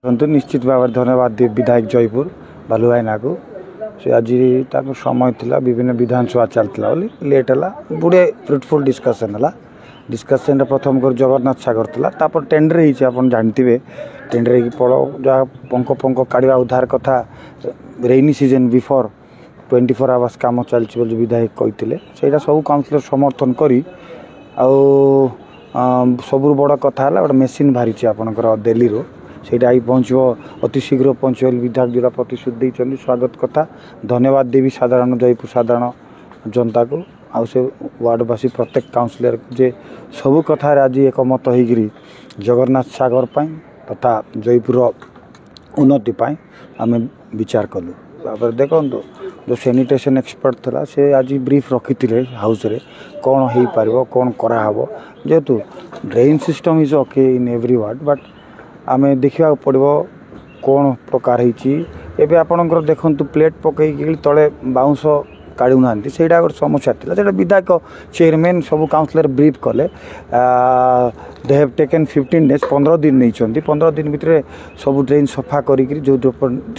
परंतु निश्चित भाव धन्यवाद देव विधायक जयपुर बालुभाईना को से आज समय थिला विभिन्न विधानसभा चलता लेट है गुड़े फ्रुटफुल डिस्कसन है डिस्कसन प्रथम कर जगन्नाथ सागर था टेंडर आप जानते टेंडर पड़ जहाँ पंख पंख काढ़ा उद्धार कथा रेनी सीजन बिफोर 24 आवर्स काम चलती विधायक कहते से सब काउंसिलर समर्थन करी सबुर बड़ कथा है गोटे मेसीन बाहरी आपंकर दिल्ली रो से आई पहुँचो अति शीघ्र पहुँचे विधायक जोड़ा प्रतिश्रुति देते स्वागत कथा धन्यवाद देवी साधारण जयपुर साधारण जनता को आउ से वार्डवासी प्रत्येक काउंसिलर जे सबू कथार आज एकमत होगी जगन्नाथ सागर तथा जयपुर उन्नति आम विचार कलु देखो जो सैनिटेशन एक्सपर्ट था से आज ब्रीफ रखी थे हाउस रे कौन हो पार कौन कराहब जेहेतु drain system is okay in every ward but आम देखा पड़ो कौन प्रकार होती आपणकर देखु प्लेट पकई तले बाउंस काढ़ुना से गोटे समस्या था जो विधायक चेयरमैन सब काउंसिलर ब्रीफ कले दे हैव टेकन 15 डेज 15 दिन नहीं 15 दिन भितर सब ड्रेन सफा करी जो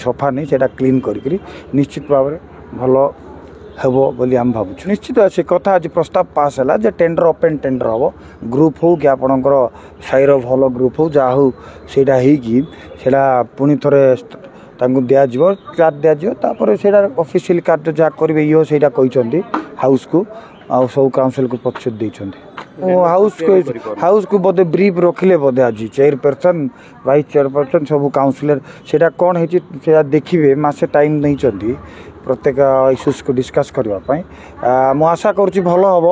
सफा नहीं से क्लीन करी निश्चित भाव भल हेबो बोली आम भावुँ निश्चित से कथा आज प्रस्ताव पास है टेंडर ओपन टेंडर हम ग्रुप हो कि आपणकर साईर भल ग्रुप हो जहाँ हो सेटा पुणी थे दिज्व चार्ज दिज्वर से ऑफिशियल कार्य जहाँ करेंगे ये से कहते हाउस को आ सब काउंसिल को प्रतिशत हाउस को बोधे ब्रीफ रखिले बोधे आज चेयरपर्सन वाइस चेयरपर्सन सब काउंसिलर से कौन है देखिए मसे टाइम नहीं प्रत्येक इश्यूज को डिस्कस करने मु आशा करुँच भल हम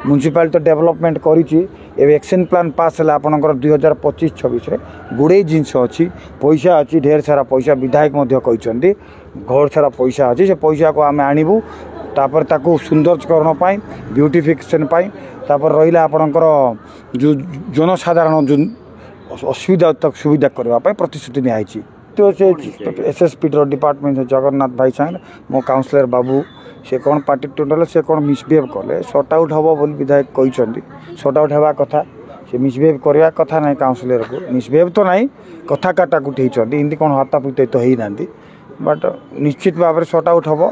म्यूनिसिपालिटी डेवलपमेंट करी एक्शन प्लान पास है आपंकर 2025-26 गुड़े जिनस अच्छी पैसा अच्छी ढेर सारा पैसा विधायक कहते घर सारा पैसा अच्छी से पैसा को आम आणबू तापर ताकू सुंदरकरण ब्यूटिफिकेशन तापर रहा आपणकर जो जनसाधारण जो असुविधा तक सुविधा करने प्रतिश्रुति निआई तो से एसएसपी डिपार्टमेंट जगन्नाथ भाई सागर मो काउंसिलर बाबू से कौन पार्टी टोटल से कौन मिसबिहेव कले सर्ट आउट हम बोली विधायक कहते सर्ट आउट होगा कथा से मिसबिहेव करवा कथा ना काउंसिलर को मिसबिहेव तो नहीं कथा काटाकुटी होती कौन हाथापुटी तो होना बट निश्चित भाव में सर्ट आउट हम